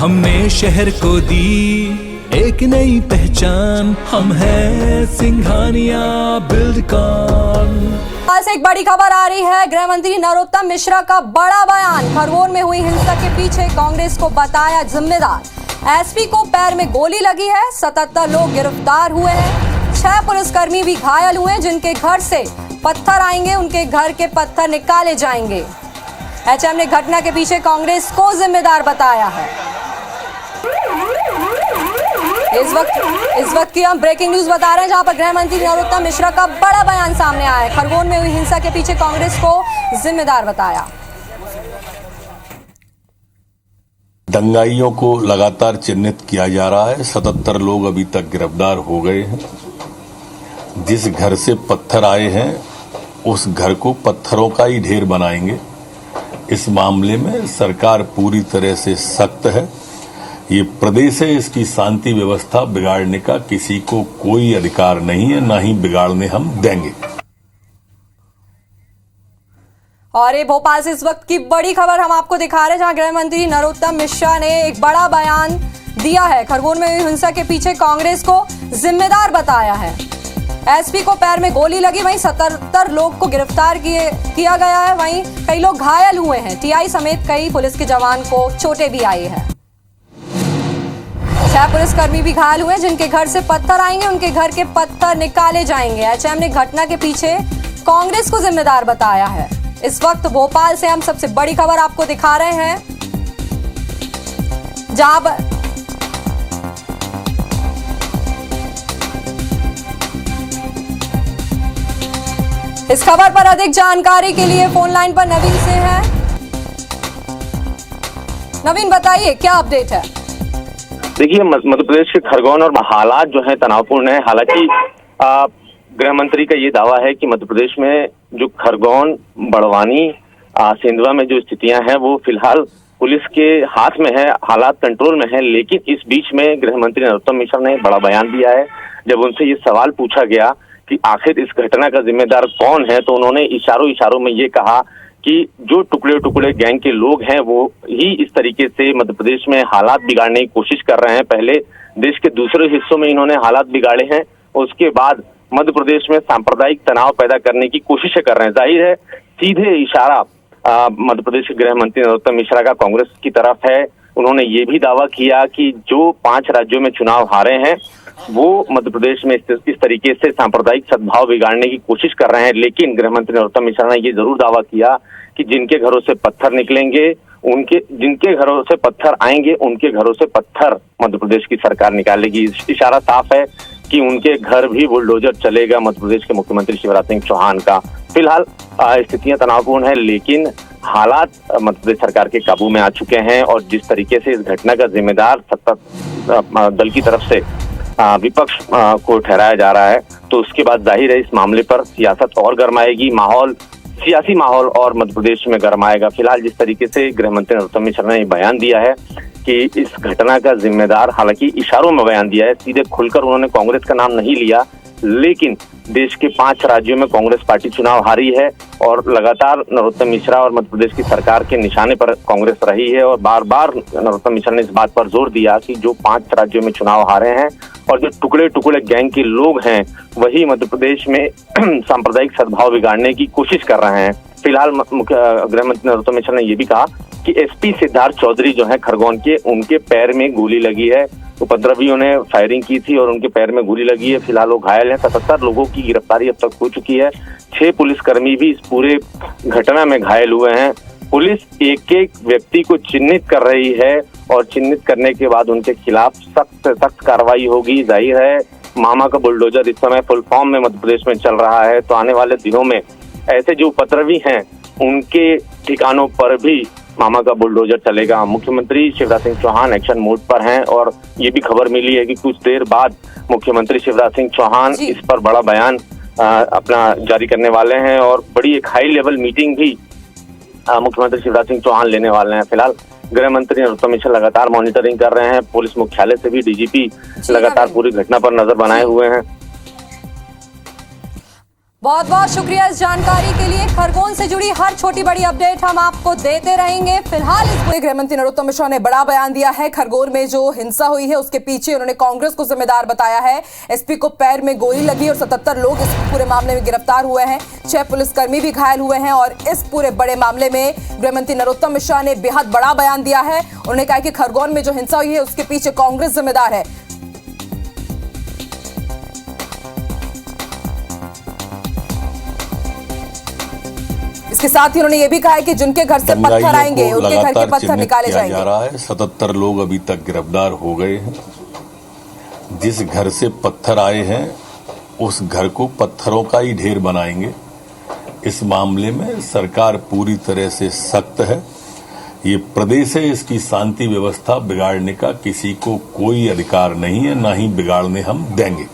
हमने शहर को दी एक नई पहचान, हम हैं सिंघानिया बिल्डकॉन। दंगाइयों को लगातार चिन्हित किया जा रहा है। 77 लोग अभी तक गिरफ्तार हो गए हैं। जिस घर से पत्थर आए हैं उस घर को पत्थरों का ही ढेर बनाएंगे। इस मामले में सरकार पूरी तरह से सख्त है। ये प्रदेश है, इसकी शांति व्यवस्था बिगाड़ने का किसी को कोई अधिकार नहीं है, ना ही बिगाड़ने हम देंगे। और ये भोपाल से इस वक्त की बड़ी खबर हम आपको दिखा रहे हैं, जहां गृह मंत्री नरोत्तम मिश्रा ने एक बड़ा बयान दिया है। खरगोन में हुई हिंसा के पीछे कांग्रेस को जिम्मेदार बताया है। एसपी को पैर में गोली लगी, वहीं 77 लोग को गिरफ्तार किया गया है, वहीं कई लोग घायल हुए हैं। टीआई समेत कई पुलिस के जवान को चोटें भी आई है। 6 पुलिसकर्मी भी घायल हुए, जिनके घर से पत्थर आएंगे उनके घर के पत्थर निकाले जाएंगे। एचएम ने घटना के पीछे कांग्रेस को जिम्मेदार बताया है। इस वक्त भोपाल से हम सबसे बड़ी खबर आपको दिखा रहे हैं, जहां इस खबर पर अधिक जानकारी के लिए फोन लाइन पर नवीन से हैं। नवीन, बताइए क्या अपडेट है? देखिए, मध्य प्रदेश के खरगोन और हालात जो है तनावपूर्ण है। हालांकि गृह मंत्री का ये दावा है कि मध्य प्रदेश में जो खरगोन, बड़वानी, सेंधवा में जो स्थितियां हैं वो फिलहाल पुलिस के हाथ में है, हालात कंट्रोल में है। लेकिन इस बीच में गृह मंत्री नरोत्तम मिश्रा ने बड़ा बयान दिया है। जब उनसे ये सवाल पूछा गया कि आखिर इस घटना का जिम्मेदार कौन है, तो उन्होंने इशारों में ये कहा कि जो टुकड़े गैंग के लोग हैं वो ही इस तरीके से मध्य प्रदेश में हालात बिगाड़ने की कोशिश कर रहे हैं। पहले देश के दूसरे हिस्सों में इन्होंने हालात बिगाड़े हैं, उसके बाद मध्य प्रदेश में सांप्रदायिक तनाव पैदा करने की कोशिशें कर रहे हैं। जाहिर है सीधे इशारा मध्य प्रदेश के गृह मंत्री नरोत्तम मिश्रा का कांग्रेस की तरफ है। उन्होंने ये भी दावा किया कि जो 5 राज्यों में चुनाव हारे हैं वो मध्य प्रदेश में इस तरीके से सांप्रदायिक सद्भाव बिगाड़ने की कोशिश कर रहे हैं। लेकिन गृह मंत्री नरोत्तम मिश्रा ने ये जरूर दावा किया कि जिनके घरों से पत्थर निकलेंगे, जिनके घरों से पत्थर आएंगे, उनके घरों से पत्थर मध्य प्रदेश की सरकार निकालेगी। इशारा साफ है कि उनके घर भी बुलडोजर चलेगा मध्य प्रदेश के मुख्यमंत्री शिवराज सिंह चौहान का। फिलहाल स्थितियां तनावपूर्ण है, लेकिन हालात मध्य प्रदेश सरकार के काबू में आ चुके हैं। और जिस तरीके से इस घटना का जिम्मेदार सत्ता दल की तरफ से विपक्ष को ठहराया जा रहा है, तो उसके बाद जाहिर है इस मामले पर सियासत और गरमाएगी, सियासी माहौल और मध्य प्रदेश में गरमाएगा। फिलहाल जिस तरीके से गृह मंत्री नरोत्तम मिश्रा ने बयान दिया है कि इस घटना का जिम्मेदार, हालांकि इशारों में बयान दिया है, सीधे खुलकर उन्होंने कांग्रेस का नाम नहीं लिया, लेकिन देश के 5 राज्यों में कांग्रेस पार्टी चुनाव हारी है और लगातार नरोत्तम मिश्रा और मध्य प्रदेश की सरकार के निशाने पर कांग्रेस रही है। और बार बार नरोत्तम मिश्रा ने इस बात पर जोर दिया कि जो 5 राज्यों में चुनाव हारे हैं और जो टुकड़े गैंग के लोग हैं वही मध्य प्रदेश में सांप्रदायिक सद्भाव बिगाड़ने की कोशिश कर रहे हैं। फिलहाल गृह मंत्री नरोत्तम मिश्रा ने यह भी कहा कि एसपी सिद्धार्थ चौधरी जो है खरगोन के, उनके पैर में गोली लगी है। उपद्रवियों ने फायरिंग की थी और उनके पैर में गोली लगी है। फिलहाल वो घायल हैं। 77 लोगों की गिरफ्तारी अब तक हो चुकी है। 6 पुलिसकर्मी भी इस पूरे घटना में घायल हुए हैं। पुलिस एक व्यक्ति को चिन्हित कर रही है और चिन्हित करने के बाद उनके खिलाफ सख्त कार्रवाई होगी। जाहिर है मामा का बुलडोजर इस समय फुल फॉर्म में मध्य प्रदेश में चल रहा है, तो आने वाले दिनों में ऐसे जो उपद्रवी हैं उनके ठिकानों पर भी मामा का बुलडोजर चलेगा। मुख्यमंत्री शिवराज सिंह चौहान एक्शन मोड पर हैं और ये भी खबर मिली है कि कुछ देर बाद मुख्यमंत्री शिवराज सिंह चौहान इस पर बड़ा बयान अपना जारी करने वाले हैं और बड़ी एक हाई लेवल मीटिंग भी मुख्यमंत्री शिवराज सिंह चौहान लेने वाले हैं। फिलहाल गृह मंत्री नरोत्तम मिश्रा लगातार मॉनिटरिंग कर रहे हैं। पुलिस मुख्यालय से भी डीजीपी लगातार पूरी घटना पर नजर बनाए हुए हैं। बहुत बहुत शुक्रिया इस जानकारी के लिए। खरगोन से जुड़ी हर छोटी बड़ी अपडेट हम आपको देते रहेंगे। फिलहाल इस गृह मंत्री नरोत्तम मिश्रा ने बड़ा बयान दिया है। खरगोन में जो हिंसा हुई है उसके पीछे उन्होंने कांग्रेस को जिम्मेदार बताया है। एसपी को पैर में गोली लगी और 77 लोग इस पूरे मामले में गिरफ्तार हुए हैं। 6 पुलिसकर्मी भी घायल हुए हैं और इस पूरे बड़े मामले में गृह मंत्री नरोत्तम मिश्रा ने बेहद बड़ा बयान दिया है। उन्होंने कहा कि खरगोन में जो हिंसा हुई है उसके पीछे कांग्रेस जिम्मेदार है। इसके साथ ही उन्होंने ये भी कहा है कि जिनके घर से पत्थर आएंगे उनके घर के पत्थर निकाले जाएंगे। जा रहा है 77 लोग अभी तक गिरफ्तार हो गए हैं। जिस घर से पत्थर आए हैं उस घर को पत्थरों का ही ढेर बनाएंगे। इस मामले में सरकार पूरी तरह से सख्त है। ये प्रदेश है, इसकी शांति व्यवस्था बिगाड़ने का किसी को कोई अधिकार नहीं है, ना ही बिगाड़ने हम देंगे।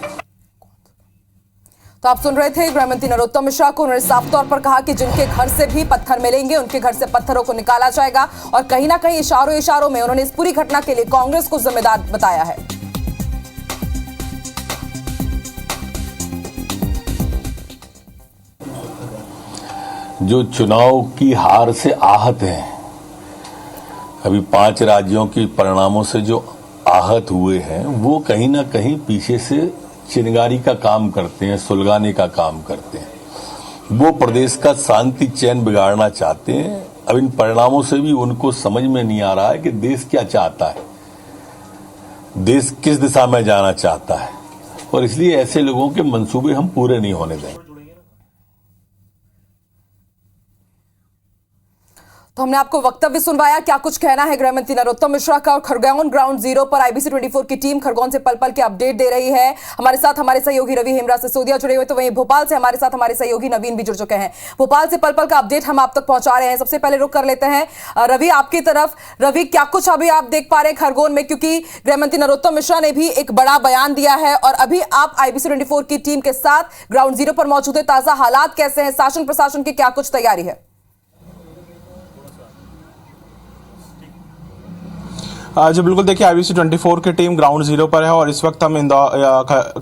तो आप सुन रहे थे गृह मंत्री नरोत्तम मिश्रा को। उन्होंने साफ तौर पर कहा कि जिनके घर से भी पत्थर मिलेंगे उनके घर से पत्थरों को निकाला जाएगा और कहीं ना कहीं इशारों में उन्होंने इस पूरी घटना के लिए कांग्रेस को जिम्मेदार बताया है। जो चुनाव की हार से आहत हैं, अभी 5 राज्यों के परिणामों से जो आहत हुए हैं, वो कहीं ना कहीं पीछे से चिनगारी का काम करते हैं, सुलगाने का काम करते हैं। वो प्रदेश का शांति चैन बिगाड़ना चाहते हैं। अब इन परिणामों से भी उनको समझ में नहीं आ रहा है कि देश क्या चाहता है, देश किस दिशा में जाना चाहता है, और इसलिए ऐसे लोगों के मंसूबे हम पूरे नहीं होने देंगे। तो हमने आपको वक्तव्य सुनवाया, क्या कुछ कहना है गृह मंत्री नरोत्तम मिश्रा का। और खरगोन ग्राउंड जीरो पर IBC 24 की टीम खरगोन से पल पल के अपडेट दे रही है। हमारे साथ हमारे सहयोगी रवि हेमराज सिसोदिया जुड़े हुए, तो वहीं भोपाल से हमारे साथ हमारे सहयोगी नवीन भी जुड़ चुके हैं। भोपाल से पल पल का अपडेट हम आप तक पहुंचा रहे हैं। सबसे पहले रुक कर लेते हैं रवि आपकी तरफ। रवि, क्या कुछ अभी आप देख पा रहे हैं खरगोन में, क्योंकि गृह मंत्री नरोत्तम मिश्रा ने भी एक बड़ा बयान दिया है और अभी आप IBC 24 की टीम के साथ ग्राउंड जीरो पर मौजूद है। ताजा हालात कैसे हैं, शासन प्रशासन की क्या कुछ तैयारी है? जी बिल्कुल, देखिए IBC 24 की टीम ग्राउंड जीरो पर है और इस वक्त हम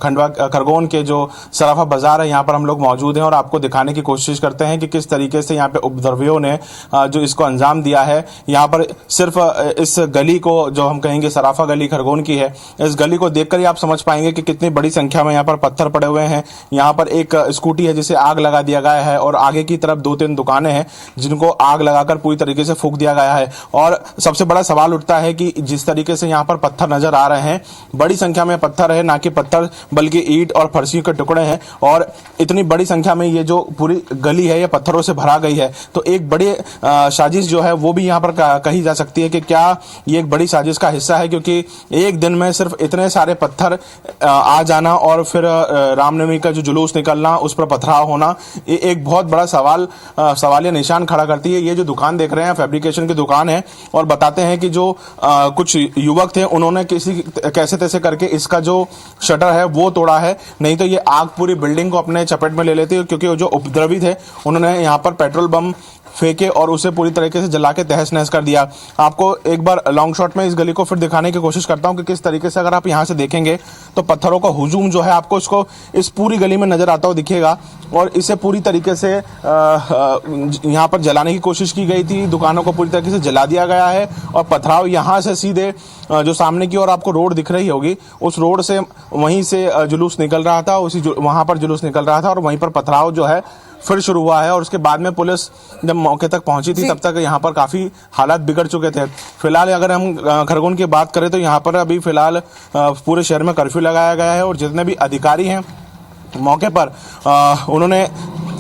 खंडवा खरगोन के जो सराफा बाजार है यहाँ पर हम लोग मौजूद हैं और आपको दिखाने की कोशिश करते हैं कि किस तरीके से यहाँ पे उपद्रवियों ने जो इसको अंजाम दिया है। यहाँ पर सिर्फ इस गली को, जो हम कहेंगे सराफा गली खरगोन की है, इस गली को देखकर ही आप समझ पाएंगे कि कितनी बड़ी संख्या में यहाँ पर पत्थर पड़े हुए हैं। यहाँ पर एक स्कूटी है जिसे आग लगा दिया गया है और आगे की तरफ 2-3 दुकानें हैं जिनको आग लगाकर पूरी तरीके से फूंक दिया गया है। और सबसे बड़ा सवाल उठता है कि जिस तरीके से यहाँ पर पत्थर नजर आ रहे हैं, बड़ी संख्या में पत्थर है, ना कि पत्थर बल्कि ईंट और फर्शी के टुकड़े हैं, और इतनी बड़ी संख्या में ये जो पूरी गली है ये पत्थरों से भरा गई है। तो एक बड़ी साजिश जो है वो भी यहाँ पर कही जा सकती है कि क्या ये एक बड़ी साजिश का हिस्सा है, क्योंकि एक दिन में सिर्फ इतने सारे पत्थर आ जाना और फिर रामनवमी का जो जुलूस निकलना, उस पर पथराव होना, ये एक बहुत बड़ा सवालिया निशान खड़ा करती है। ये जो दुकान देख रहे हैं फैब्रिकेशन की दुकान है और बताते हैं कि जो कुछ युवक थे उन्होंने कैसे तैसे करके इसका जो शटर है वो तोड़ा है, नहीं तो ये आग पूरी बिल्डिंग को अपने चपेट में ले लेती है। क्योंकि जो उपद्रवी थे उन्होंने यहाँ पर पेट्रोल बम फेंके और उसे पूरी तरीके से जला के तहस नहस कर दिया। आपको एक बार लॉन्ग शॉट में इस गली को फिर दिखाने की कोशिश करता हूं कि किस तरीके से अगर आप यहां से देखेंगे तो पत्थरों का हुजूम जो है आपको इसको इस पूरी गली में नजर आता हुआ दिखेगा। और इसे पूरी तरीके से यहां पर जलाने की कोशिश की गई थी, दुकानों को पूरी तरीके से जला दिया गया है और पथराव यहां से सीधे जो सामने की ओर आपको रोड दिख रही होगी उस रोड से वहीं से जुलूस निकल रहा था, वहां पर जुलूस निकल रहा था और वहीं पर पथराव जो है फिर शुरू हुआ है। और उसके बाद में पुलिस जब मौके तक पहुंची थी तब तक यहाँ पर काफी हालात बिगड़ चुके थे। फिलहाल अगर हम खरगोन की बात करें तो यहाँ पर अभी फिलहाल पूरे शहर में कर्फ्यू लगाया गया है और जितने भी अधिकारी हैं मौके पर उन्होंने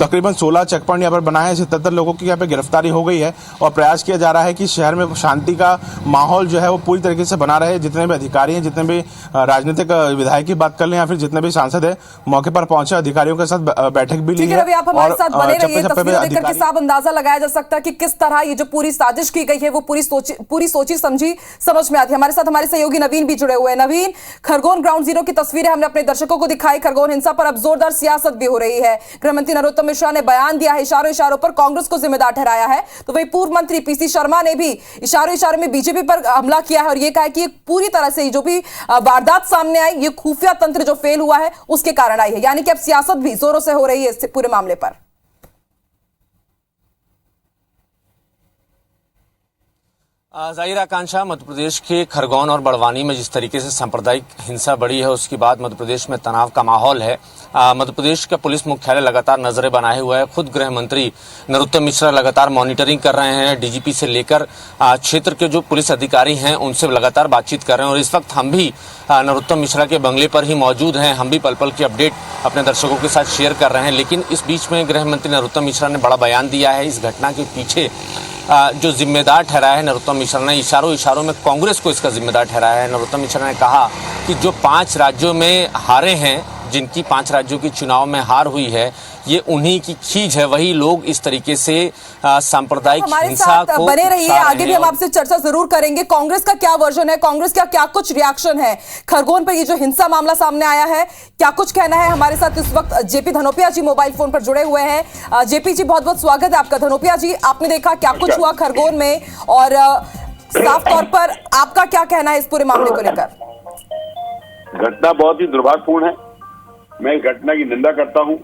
तकरीबन 16 चेक पॉइंट यहाँ पर बनाए हैं। 77 लोगों की यहाँ पे गिरफ्तारी हो गई है और प्रयास किया जा रहा है कि शहर में शांति का माहौल जो है वो पूरी तरीके से बना रहे। जितने भी अधिकारी हैं, जितने भी राजनीतिक विधायक की बात कर लें या फिर जितने भी सांसद हैं, मौके पर पहुंचे अधिकारियों के साथ बैठक भी ली है। रवि, आप हमारे साथ बने रहिए। तस्वीरें देखकर के साफ अंदाजा लगाया जा सकता है कि किस तरह ये जो पूरी साजिश की गई है वो पूरी सोची समझी समझ में आती है। हमारे साथ हमारे सहयोगी नवीन भी जुड़े हुए हैं। नवीन, खरगोन ग्राउंड जीरो की तस्वीरें हमने अपने दर्शकों को दिखाई। खरगोन हिंसा पर अब जोरदार सियासत भी हो रही है। गृह मंत्री नरोत्तम नरोत्तम मिश्रा ने बयान दिया है, इशारों इशारों पर कांग्रेस को जिम्मेदार ठहराया है, तो वही पूर्व मंत्री पीसी शर्मा ने भी इशारों इशारों में बीजेपी पर हमला किया है और यह कहा है कि ये पूरी तरह से जो भी वारदात सामने आई, ये खुफिया तंत्र जो फेल हुआ है उसके कारण आई है। यानी कि अब सियासत भी जोरों से हो रही है इस पूरे मामले पर। जाहिर आकांक्षा, मध्य प्रदेश के खरगोन और बड़वानी में जिस तरीके से सांप्रदायिक हिंसा बढ़ी है उसके बाद मध्य प्रदेश में तनाव का माहौल है। मध्य प्रदेश का पुलिस मुख्यालय लगातार नजरें बनाए हुआ है। खुद गृह मंत्री नरोत्तम मिश्रा लगातार मॉनिटरिंग कर रहे हैं। डीजीपी से लेकर क्षेत्र के जो पुलिस अधिकारी हैं उनसे लगातार बातचीत कर रहे हैं और इस वक्त हम भी नरोत्तम मिश्रा के बंगले पर ही मौजूद हैं। हम भी पल पल की अपडेट अपने दर्शकों के साथ शेयर कर रहे हैं। लेकिन इस बीच में गृह मंत्री नरोत्तम मिश्रा ने बड़ा बयान दिया है। इस घटना के पीछे जो जिम्मेदार ठहराया है नरोत्तम मिश्रा ने, इशारों इशारों में कांग्रेस को इसका जिम्मेदार ठहराया है। नरोत्तम मिश्रा ने कहा कि जो 5 राज्यों में हारे हैं, जिनकी 5 राज्यों की चुनाव में हार हुई है, ये उन्हीं की खींच है। वही लोग इस तरीके से सांप्रदायिक हिंसा को बने रहिए, आगे भी हम आपसे चर्चा जरूर करेंगे। कांग्रेस का क्या वर्जन है, कांग्रेस का क्या कुछ रिएक्शन है खरगोन पर ये जो हिंसा मामला सामने आया है, क्या कुछ कहना है। हमारे साथ इस वक्त जेपी धनोपिया जी मोबाइल फोन पर जुड़े हुए हैं। जेपी जी, बहुत बहुत स्वागत है आपका। धनोपिया जी, आपने देखा क्या कुछ हुआ खरगोन में और साफ तौर पर आपका क्या कहना है इस पूरे मामले को लेकर? घटना बहुत ही दुर्भाग्यपूर्ण है। मैं इस घटना की निंदा करता हूं।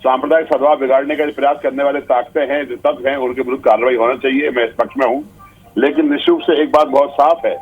सांप्रदायिक सद्भाव बिगाड़ने का प्रयास करने वाले ताकतें हैं, जो तत्व हैं, उनके विरुद्ध कार्रवाई होना चाहिए। मैं इस पक्ष में हूं। लेकिन निश्चित रूप से एक बात बहुत साफ है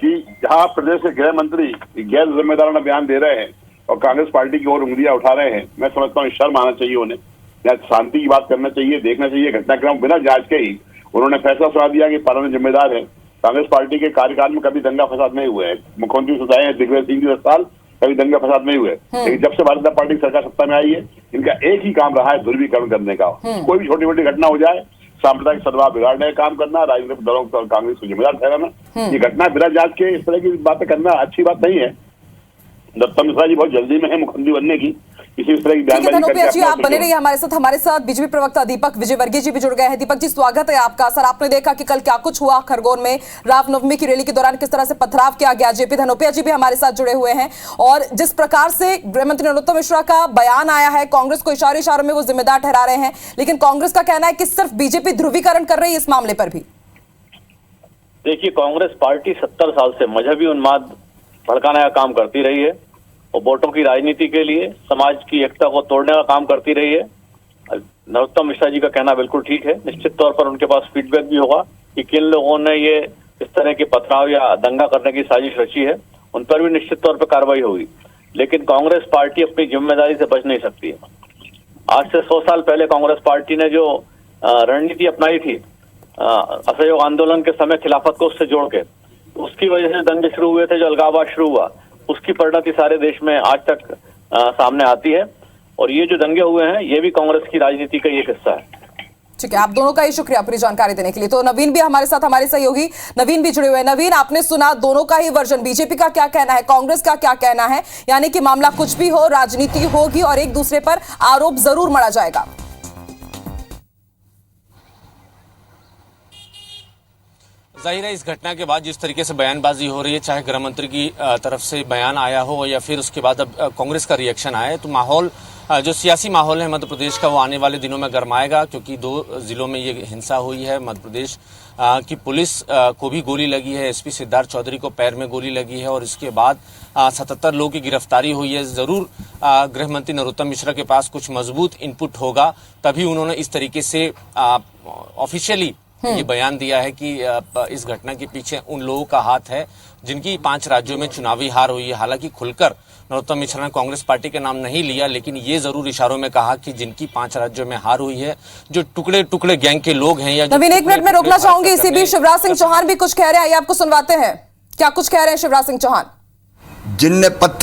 कि जहां प्रदेश के गृह मंत्री गैर जिम्मेदाराना बयान दे रहे हैं और कांग्रेस पार्टी की ओर उंगलियां उठा रहे हैं, मैं समझता हूँ शर्म आना चाहिए उन्हें। या शांति की बात करना चाहिए, देखना चाहिए घटनाक्रम बिना जांच के ही उन्होंने फैसला सुना दिया कि पार्लियामेंट जिम्मेदार है। कांग्रेस पार्टी के कार्यकाल में कभी दंगा फसाद नहीं हुए हैं। मुख्यमंत्री सुधाए हैं दिग्विजय सिंह जी 10 साल, कभी दंगा फसाद नहीं हुए। लेकिन जब से भारतीय जनता पार्टी की सरकार सत्ता में आई है, इनका एक ही काम रहा है ध्रुवीकरण करने का। कोई भी छोटी मोटी घटना हो जाए, सांप्रदायिक सद्भाव बिगाड़ने का काम करना, राजनीतिक दलों को कांग्रेस को जिम्मेदार ठहराना, ये घटना बिना जांच के इस तरह की बातें करना अच्छी बात नहीं है। नरोत्तम मिश्रा जी बहुत जल्दी में है मुख्यमंत्री बनने की, किसी तरह की धनोपिया जी, आप बने रहिए हमारे साथ। हमारे साथ बीजेपी प्रवक्ता दीपक विजयवर्गीय जी भी जुड़ गए हैं। दीपक जी, स्वागत है आपका। सर, आपने देखा कि कल क्या कुछ हुआ खरगोन में, रामनवमी की रैली के दौरान किस तरह से पथराव किया गया। जेपी धनोपिया जी भी हमारे साथ जुड़े हुए हैं और जिस प्रकार से गृह मंत्री नरोत्तम मिश्रा का बयान आया है, कांग्रेस को इशारे इशारों में वो जिम्मेदार ठहरा रहे हैं, लेकिन कांग्रेस का कहना है कि सिर्फ बीजेपी ध्रुवीकरण कर रही है इस मामले पर भी। देखिए, कांग्रेस पार्टी 70 साल से मजहबी उन्माद भड़काने का काम करती रही है और वोटों की राजनीति के लिए समाज की एकता को तोड़ने का काम करती रही है। नरोत्तम मिश्रा जी का कहना बिल्कुल ठीक है। निश्चित तौर पर उनके पास फीडबैक भी होगा कि किन लोगों ने ये इस तरह के पथराव या दंगा करने की साजिश रची है, उन पर भी निश्चित तौर पर कार्रवाई होगी। लेकिन कांग्रेस पार्टी अपनी जिम्मेदारी से बच नहीं सकती है। आज से 100 साल पहले कांग्रेस पार्टी ने जो रणनीति अपनाई थी असहयोग आंदोलन के समय खिलाफत को उससे जोड़ के, उसकी वजह से दंगे शुरू हुए थे, जो अलगाववाद शुरू हुआ, उसकी परिणति सारे देश में आज तक सामने आती है। और ये जो दंगे हुए हैं, ये भी कांग्रेस की राजनीति का एक हिस्सा है। ठीक है, आप दोनों का ही शुक्रिया पूरी जानकारी देने के लिए। तो नवीन भी हमारे साथ, हमारे सहयोगी नवीन भी जुड़े हुए हैं। नवीन, आपने सुना दोनों का ही वर्जन, बीजेपी का क्या कहना है, कांग्रेस का क्या कहना है, यानी कि मामला कुछ भी हो, राजनीति होगी और एक दूसरे पर आरोप जरूर मढ़ा जाएगा। जाहिर है, इस घटना के बाद जिस तरीके से बयानबाजी हो रही है, चाहे गृह मंत्री की तरफ से बयान आया हो या फिर उसके बाद अब कांग्रेस का रिएक्शन आया है, तो माहौल, जो सियासी माहौल है मध्य प्रदेश का, वो आने वाले दिनों में गरमाएगा। क्योंकि 2 जिलों में ये हिंसा हुई है। मध्य प्रदेश की पुलिस को भी गोली लगी है, एसपी सिद्धार्थ चौधरी को पैर में गोली लगी है और इसके बाद 77 लोगों की गिरफ्तारी हुई है। जरूर गृह मंत्री नरोत्तम मिश्रा के पास कुछ मजबूत इनपुट होगा, तभी उन्होंने इस तरीके से ऑफिशियली ये बयान दिया है कि इस घटना के पीछे उन लोगों का हाथ है जिनकी 5 राज्यों में चुनावी हार हुई है। हालांकि खुलकर नरोत्तम मिश्रा ने कांग्रेस पार्टी का नाम नहीं लिया, लेकिन ये जरूर इशारों में कहा कि जिनकी 5 राज्यों में हार हुई है, जो टुकड़े टुकड़े गैंग के लोग हैं। या नवीन, 1 मिनट में रोकना चाहूंगी। इसी बीच शिवराज सिंह चौहान भी कुछ कह रहे हैं, आइए आपको सुनवाते हैं। क्या कुछ कह रहे हैं शिवराज सिंह चौहान? जिनने पत्थर